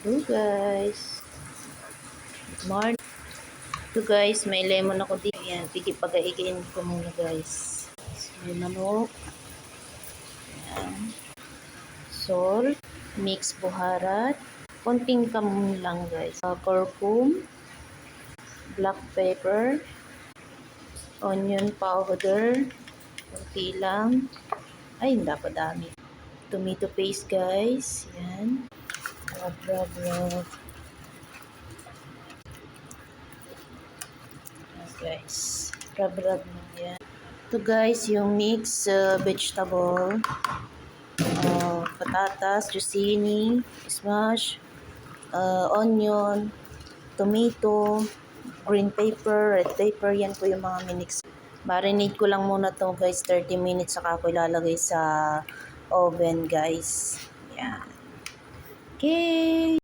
Hello guys, good morning. Ito guys, may lemon ako dito. Yan, pigipagaigain ko muna guys. May manok, yan, salt, mix buharat, konting kamon lang guys. Curcum, black pepper, onion powder, konti lang. Ay, hindi pa dami. Tomato paste guys, yan. Rub. Guys, rub na yan. Ito guys, yung mix vegetable, patatas, zucchini, smash, onion, tomato, green pepper, red pepper, yan po yung mga minix. Marinate ko lang muna to guys, 30 minutes, saka ko ilalagay sa oven guys. Yan. Okay.